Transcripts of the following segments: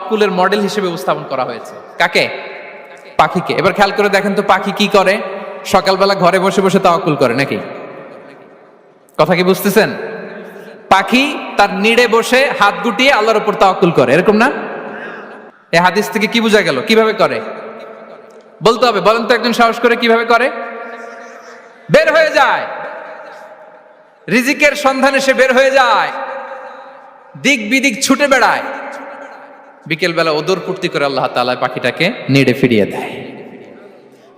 তাওয়াক্কুলের model হিসেবে উপস্থাপন করা হয়েছে। কাকে? পাখিকে। এবার খেয়াল করে দেখেন তো পাখি কি করে? সকালবেলা ঘরে বসে বসে তাওয়াক্কুল করে নাকি? কথা কি বুঝতেছেন? পাখি তার নিড়ে বসে হাত গুটিয়ে আল্লাহর উপর তাওয়াক্কুল করে, এরকম না? এই হাদিস থেকে কি বোঝা গেল? কিভাবে করে বলতে হবে, বলেন তো একজন সাহস করে কিভাবে করে? বের হয়ে যায়, রিজিকের সন্ধানে সে বের হয়ে যায়, দিক বিদিক ছুটে বেড়ায়, বিকেল বেলা ওদর ফুর্তি করে আল্লাহ তাআলা পাখিটাকে নেড়ে ফিরিয়ে দেয়।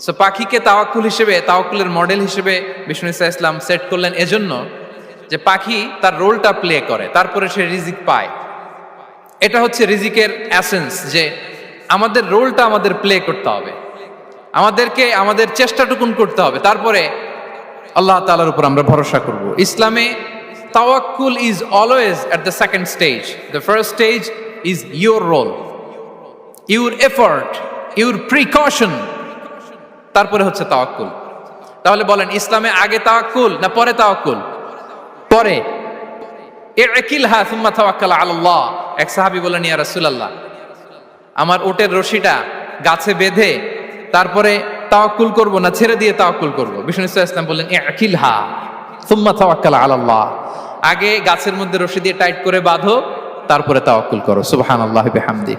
সো পাখিকে তাওয়াক্কুল হিসেবে, তাওয়াক্কুলের মডেল হিসেবে বিষ্ণু ঈসা ইসলাম সেট করলেন এজন্য যে পাখি তার রোলটা প্লে করে, তারপরে সে রিজিক পায়। এটা হচ্ছে রিজিকের এসেন্স, যে আমাদের রোলটা আমাদের প্লে করতে হবে, আমাদেরকে আমাদের চেষ্টাটুকুন করতে হবে, তারপরে আল্লাহ তাআলার উপর আমরা ভরসা করব। ইসলামে তাওয়াক্কুল is always at the second stage. The first stage is your role, your effort, your precaution, তারপরে হচ্ছে তাওয়াক্কুল। তাহলে বলেন, ইসলামে আগে তাওয়াক্কুল না পরে তাওয়াক্কুল? পরে। ইকিলহা সুম্মা তাওয়াক্কাল আলাল্লাহ। এক সাহাবী বলেন, ইয়া রাসূলুল্লাহ, আমার ওটের রশিটা গাছে বেঁধে তারপরে তাওয়াক্কুল করব না ছেড়ে দিয়ে তাওয়াক্কুল করব? বিষ্ণু ইসলাম বললেন, ইকিলহা সুম্মা তাওয়াক্কাল আলাল্লাহ। আগে গাছের মধ্যে রশি দিয়ে টাইট করে বাঁধো, তারপরে তাওয়াক্কুল করো। সুবহানাল্লাহি বিহামদি।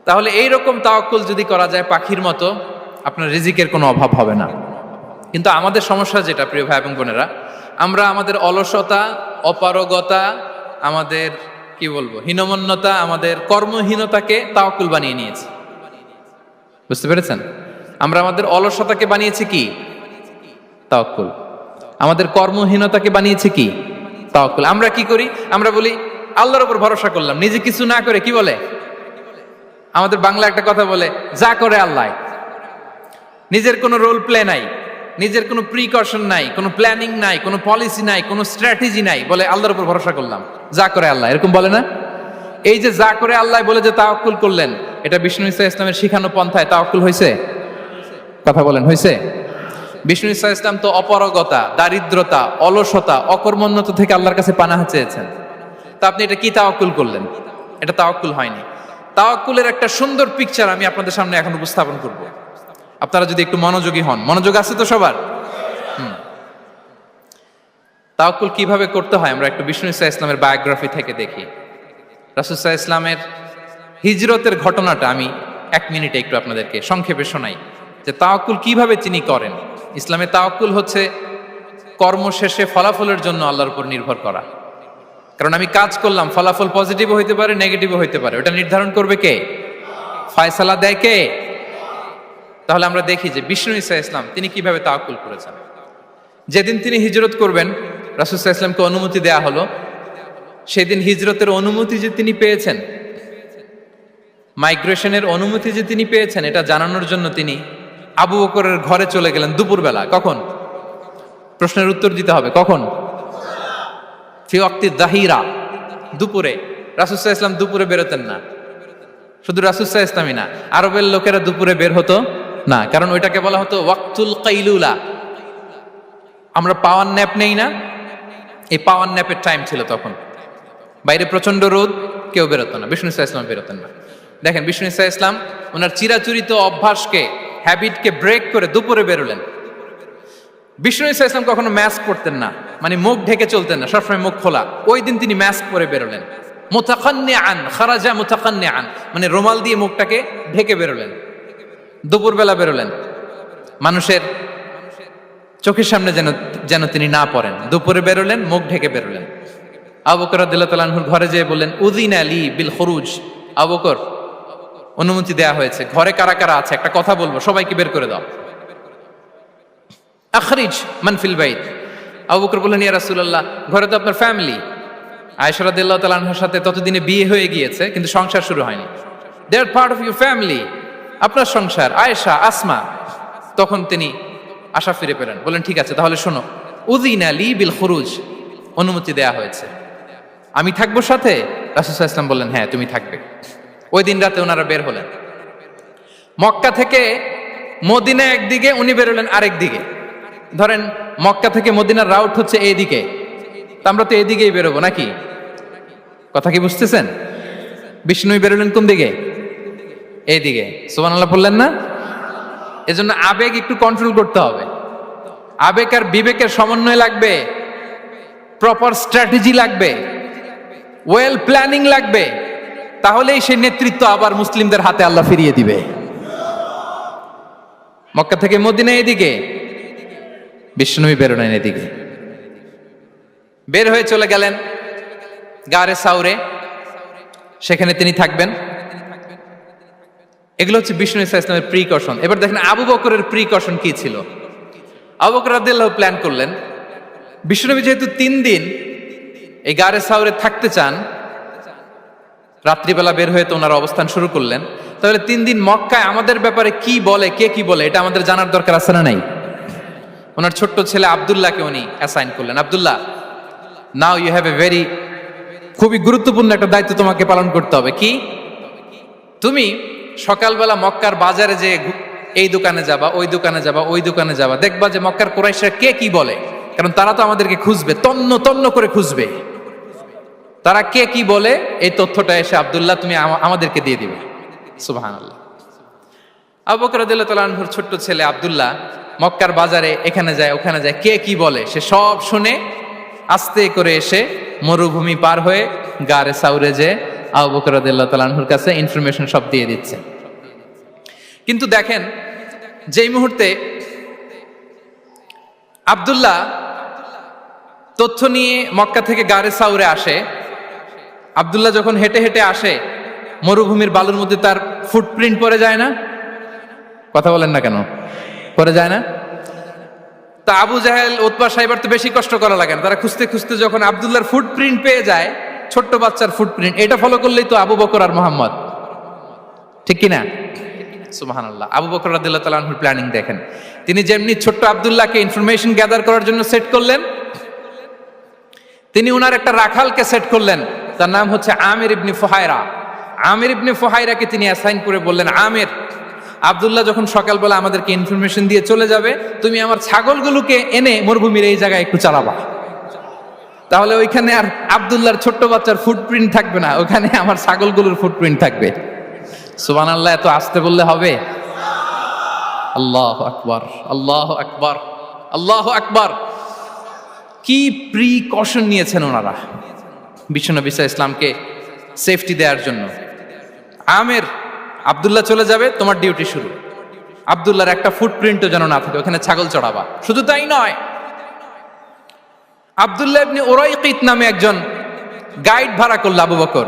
তাহলে এইরকম তাওয়াক্কুল যদি করা যায় পাখির মতো, আপনার রিজিকের কোনো অভাব হবে না। কিন্তু আমাদের সমস্যা যেটা, প্রিয় ভাই এবং বোনেরা, আমরা আমাদের অলসতা, অপারগতা, আমাদের কি বলবো হীনমন্যতা, আমাদের কর্মহীনতাকে তাওয়াক্কুল বানিয়ে নিয়েছি। বুঝতে পেরেছেন? আমরা আমাদের অলসতাকে বানিয়েছি কি? তাওয়াক্কুল। আমাদের কর্মহীনতাকে বানিয়েছি কি? তাওয়াক্কুল। আমরা কি করি? আমরা বলি আল্লাহর উপর ভরসা করলাম, নিজে কিছু না করে। কি বলে আমাদের বাংলা একটা কথা বলে, যা করে আল্লাহ। নিজের কোনো রোল প্লে নাই, নিজের কোনো প্রিকশন নাই, কোনো প্ল্যানিং নাই, কোনো পলিসি নাই, কোনো স্ট্র্যাটেজি নাই, বলে আল্লাহর উপর ভরসা করলাম, যা করে আল্লাহ, এরকম বলে না? এই যে যা করে আল্লাহ বলে যে তাওয়াক্কুল করলেন, এটা বিষ্ণু ঈসা ইসলামের শিখানো পন্থায় তাওয়াক্কুল হয়েছে? কথা বলেন, হয়েছে? বিষ্ণু ঈসা ইসলাম তো অপারগতা, দারিদ্রতা, অলসতা, অকর্মণ্যতা থেকে আল্লাহর কাছে পানাহ চেয়েছেন। তা আপনি এটা কি তাওয়াক্কুল করলেন? এটা তাওয়াক্কুল হয়নি। তাওয়াক্কুলের একটা সুন্দর পিকচার আমি আপনাদের সামনে এখন উপস্থাপন করব, আপনারা যদি একটু মনোযোগী হন। মনোযোগ আছে তো সবার? তাওয়াক্কুল কিভাবে করতে হয় আমরা একটু বিষ্ণু ঈসা ইসলামের বায়োগ্রাফি থেকে দেখি। রাসূল সাল্লাল্লাহু আলাইহি ইসলামের হিজরতের ঘটনাটা আমি 1 মিনিটে একটু আপনাদেরকে সংক্ষেপে শোনাই, যে তাওয়াক্কুল কিভাবে তিনি করেন। ইসলামে তাওয়াক্কুল হচ্ছে কর্ম শেষে ফলাফলের জন্য আল্লাহর উপর নির্ভর করা। কারণ আমি কাজ করলাম, ফলাফল পজিটিভও হইতে পারে, নেগেটিভও হইতে পারে, ওটা নির্ধারণ করবে কে? ফয়সালা দেয় কে? তাহলে আমরা দেখি যে বিষ্ণু ঈসা ইসলাম তিনি কিভাবে তাওয়াক্কুল করেছেন। যেদিন তিনি হিজরত করবেন, রাসূল সাল্লাল্লাহু আলাইহি ওয়াসাল্লামকে অনুমতি দেয়া হলো, সেদিন হিজরতের অনুমতি যে তিনি পেয়েছেন, মাইগ্রেশনের অনুমতি যে তিনি পেয়েছেন, এটা জানানোর জন্য তিনি আবু বকরের ঘরে চলে গেলেন দুপুরবেলা। কখন? প্রশ্নের উত্তর দিতে হবে, কখন? ফি ওয়াক্তি যাহিরা, দুপুরে। রাসূল সাল্লাল্লাহু আলাইহি ওয়াসাল্লাম দুপুরে বেরোতেন না। শুধু রাসূল সাল্লাল্লাহু আলাইহি ওয়াসাল্লামই না, আরবের লোকেরা দুপুরে বের হতো না, কারণ ওইটাকে বলা হতো ওয়াক্তুল কাইলুলা। আমরা পাওয়ার ন্যাপ নেই না, এই পাওয়ার ন্যাপের টাইম ছিল তখন। বাইরে প্রচন্ড রোদ, কেউ বেরোতো না, বিষ্ণু ঈসা ইসলাম বেরোতেন না। দেখেন বিষ্ণু ঈসা ইসলাম ওনার চিরাচরিত অভ্যাসকে, হ্যাবিটকে ব্রেক করে দুপুরে বেরোলেন। বিষ্ণু ঈসা ইসলাম কখনো মাস্ক পরতেন না, মানে মুখ ঢেকে চলতেন না, সবসময় মুখ খোলা। ওই দিন তিনি মাস্ক পরে বেরোলেন। মুতাকান্নিআন, খারাজা মুতাকান্নিআন, মানে রুমাল দিয়ে মুখটাকে ঢেকে বেরোলেন, দুপুরবেলা বেরোলেন, মানুষের চোখের সামনে যেন তিনি না পড়েন। দুপুরে বেরোলেন, মুখ ঢেকে বেরোলেন। আবু বকর রাদিয়াল্লাহু তাআলা আনহুর ঘরে যেয়ে বললেন, উযিনা লি বিল খুরুজ। আবু বকর, অনুমতি দেয়া হয়েছে, ঘরে কারা কারা আছে একটা কথা বলবো, সবাইকে বের করে দাও। আখরিজ মান ফিল বাইত। আবু বকর বললেন, ইয়া রাসূলুল্লাহ, ঘরে তো আপনার ফ্যামিলি। আয়েশা রাদিয়াল্লাহু তাআলা আনহার সাথে ততদিনে বিয়ে হয়ে গিয়েছে, কিন্তু সংসার শুরু হয়নি। দে আর পার্ট অফ ইউর ফ্যামিলি, আপনার সংসার, আয়েশা, আসমা। তখন তিনি আশা ফিরে পেলেন, বলেন ঠিক আছে তাহলে শোনো, উযিনা লি বিল খুরুজ, অনুমতি দেয়া হয়েছে, আমি থাকবো সাথে? রাসূল সাল্লাল্লাহু আলাইহি ওয়াসাল্লাম বললেন, হ্যাঁ তুমি থাকবে। ওই দিন রাতে ওনারা বের হলেন। মক্কা থেকে মদিনা একদিকে, উনি বেরোলেন আরেক দিকে। ধরেন মক্কা থেকে মদিনার রাউট হচ্ছে এইদিকে, তা আমরা তো এইদিকেই বেরোবো নাকি? কথা কি বুঝতেছেন? বিষ্ণু বেরোলেন কোন দিকে? এইদিকে। সুবহানাল্লাহ বললেন না? এজন্য আবেগ একটু কন্ট্রোল করতে হবে। আবেগ আর বিবেকের সমন্বয় লাগবে, প্রপার স্ট্র্যাটেজি লাগবে, ওয়েল প্ল্যানিং লাগবে, তাহলেই সেই নেতৃত্ব আবার মুসলিমদের হাতে আল্লাহ ফিরিয়ে দিবে। মক্কা থেকে মদিনা এদিকে, বিশ্বনবী বেরোলেন এদিকে। বের হয়ে চলে গেলেন গারে সাউরে, সেখানে তিনি থাকবেন। এগুলো হচ্ছে বিষ্ণু ইসলামের প্রিকশন। এবার দেখেন আবু বকরের প্রিকশন কি ছিল। আবু বকর রাদিয়াল্লাহু প্ল্যান করলেন, বিশ্বনবী যেহেতু 3 দিন এই গারে সাউরে থাকতে চান, রাত্রিবেলা বের হয়ে তো ওনারা অবস্থান শুরু করলেন, তাহলে 3 দিন মক্কায় আমাদের ব্যাপারে কি বলে, কে কি বলে, এটা আমাদের জানার দরকার আছে না নাই? ওনার ছোট্ট ছেলে আব্দুল্লাহকে উনি অ্যাসাইন করলেন। Abdullah, now you have a very, খুবই গুরুত্বপূর্ণ একটা দায়িত্ব তোমাকে পালন করতে হবে। কি? তুমি সকালবেলা মক্কার বাজারে যে এই দোকানে যাবা, ওই দোকানে যাবা, ওই দোকানে যাবা, দেখবা যে মক্কার কুরাইশরা কে কি বলে, কারণ তারা তো আমাদেরকে খুঁজবে, তন্ন তন্ন করে খুঁজবে। তারা কে কি বলে এই তথ্যটা এসে আব্দুল্লাহ তুমি আমাদেরকে দিয়ে দিবে। সুবহানাল্লাহ। আবু বকর রাদিয়াল্লাহু তাআলা আনহুর ছোট্ট ছেলে আব্দুল্লাহ মক্কার বাজারে এখানে যায় ওখানে যায়, কে কি বলে সে সব শুনে আস্তে করে এসে মরুভূমি পার হয়ে গারে সাউরে যে আবু বকর রাদিয়াল্লাহু তাআলা আনহুর কাছে ইনফরমেশন সব দিয়ে দিচ্ছে। কিন্তু দেখেন, যেই মুহূর্তে আব্দুল্লাহ তথ্য নিয়ে মক্কা থেকে গারে সাউরে আসে, আব্দুল্লাহ যখন হেঁটে হেঁটে আসে, মরুভূমির বালুর মধ্যে তার ফুটপ্রিন্ট পড়ে যায় না? কথা বলেন না কেন? পড়ে যায় না? তা আবু জাহেল, উতবা সাইবার তো বেশি কষ্ট করা লাগে না, তারা খুঁজতে খুঁজতে যখন আব্দুল্লাহর ফুটপ্রিন্ট পেয়ে যায়, ছোট্ট বাচ্চার ফুটপ্রিন্ট, এটা ফলো করলেই তো আবু বকর আর মুহাম্মদ, ঠিক কিনা? সুবহানাল্লাহ। আবু বকর রাদিয়াল্লাহু তাআলা আনহুর প্ল্যানিং দেখেন। তিনি যেমনি ছোট্ট আব্দুল্লাহকে ইনফরমেশন গ্যাদার করার জন্য সেট করলেন, তিনি উনার একটা রাখালকে সেট করলেন, তার নাম হচ্ছে আমির ইবনে ফুহায়রা। আমির ইবনে ফুহায়রাকে তিনি অ্যাসাইন করে বললেন, আমির, আব্দুল্লাহ যখন সকালবেলা আমাদেরকে ইনফরমেশন দিয়ে চলে যাবে, তুমি আমার ছাগলগুলোকে এনে মরুভূমির এই জায়গায় একটু চালাবা, তাহলে ওইখানে আর আব্দুল্লাহর ছোট্ট বাচ্চার ফুটপ্রিন্ট থাকবে না, ওখানে আমার ছাগলগুলোর ফুটপ্রিন্ট থাকবে। সুবহানাল্লাহ। এত আসতে বললে হবে? আল্লাহু আকবার, আল্লাহু আকবার, আল্লাহু আকবার। কি প্রিকশন নিয়েছেন ওনারা বিশ্বনবী সাল্লাল্লাহু আলাইহি ইসলামকে সেফটি দেওয়ার জন্য। আমির, আব্দুল্লাহ চলে যাবে, তোমার ডিউটি শুরু। আব্দুল্লাহর একটা ফুটপ্রিন্টও যেন না থাকে, ওখানে ছাগল চড়াবা। শুধু তাই নয়, আব্দুল্লাহ ইবনে উরাইকিত নামে একজন গাইড ভাড়া করল আবু বকর,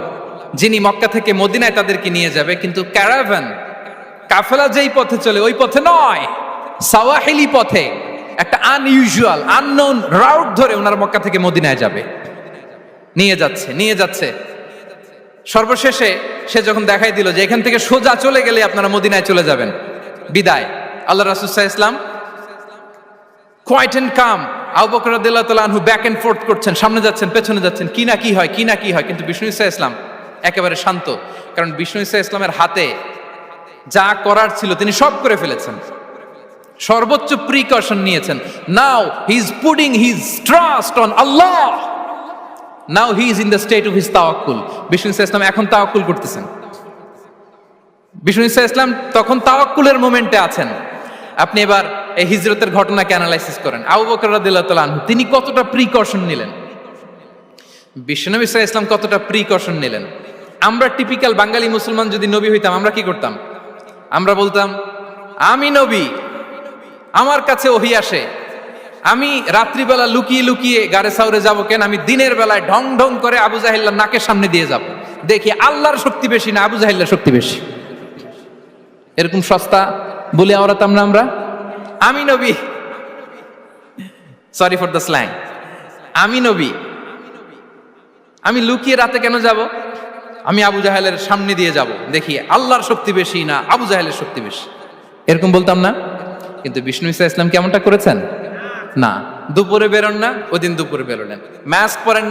যিনি মক্কা থেকে মদিনায় তাদেরকে নিয়ে যাবে। কিন্তু ক্যারাভান, কাফেলা যেই পথে চলে ওই পথে নয়, সাওয়াহিলি পথে, একটা আনইউজুয়াল আননোন রাউট ধরে ওনারা মক্কা থেকে মদিনায় যাবে। নিয়ে যাচ্ছে সর্বশেষে সে যখন দেখাই দিল যে এখান থেকে সোজা চলে গেলে আপনারা মদিনায় চলে যাবেন, বিদায়। আল্লাহ রাসূল সাল্লাল্লাহু আলাইহি ওয়াসাল্লাম কোয়াইট এন্ড কাম, আবু বকর রাদিয়াল্লাহু তাআলা আনহু ব্যাক এন্ড ফোর্থ করছেন, সামনে যাচ্ছেন, পেছনে যাচ্ছেন, কি না কি হয়, কি না কি হয়। কিন্তু বিষ্ণু সাল্লাল্লাহু আলাইহি ওয়াসাল্লাম একেবারে শান্ত, কারণ বিষ্ণু সাল্লাল্লাহু আলাইহি ওয়াসাল্লামের হাতে যা করার ছিল তিনি সব করে ফেলেছেন, সর্বোচ্চ প্রিকশন নিয়েছেন। Now he is putting his trust on Allah, now he is in the state of his তাওয়াক্কুল। বিষ্ণু সাল্লাল্লাহু আলাইহি ওয়াসাল্লাম এখন তাওয়াক্কুল করতেছেন। বিষ্ণু সাল্লাল্লাহু আলাইহি ওয়াসাল্লাম তখন তাওয়াক্কুলের মোমেন্টে আছেন। আপনি এবার এই হিজরতের ঘটনাকে অ্যানালাইসিস করেন। আবু বকর রাদিয়াল্লাহু তাআলা আনহু তিনি কতটা প্রিকশন নিলেন, বিশ্বনবী সাল্লাল্লাহু আলাইহি ওয়াসাল্লাম কতটা প্রিকশন নিলেন। আমরা টিপিক্যাল বাঙালি মুসলমান যদি নবী হইতাম, আমরা কি করতাম? আমরা বলতাম, আমি নবী, আমার কাছে ওহী আসে, আমি রাত্রিবেলা লুকিয়ে লুকিয়ে গারে সাউরে যাব কেন, আমি দিনের বেলায় ঢং ঢং করে আবু জাহেল্লার নাকের সামনে দিয়ে যাব, দেখি আল্লাহর শক্তি বেশি না আবু জাহেল্লার শক্তি বেশি। এরকম সস্তা বলে আওড়াতাম না আমরা? আমি নবী, সরি ফর দ্য স্ল্যাং, আমি নবী, আমি লুকিয়ে রাতে কেন যাব, আমি আবু জাহেলের সামনে দিয়ে যাব, দেখি আল্লাহর শক্তি বেশি না আবু জাহেলের শক্তি বেশি। এরকম বলতাম না? কিন্তু বিষ্ণু ঈসা ইসলাম কেমনটা করেছেন? না, দুপুরে বেরোন না, ওই দিন দুপুরে বেরোলেন, মাস্ক পরেন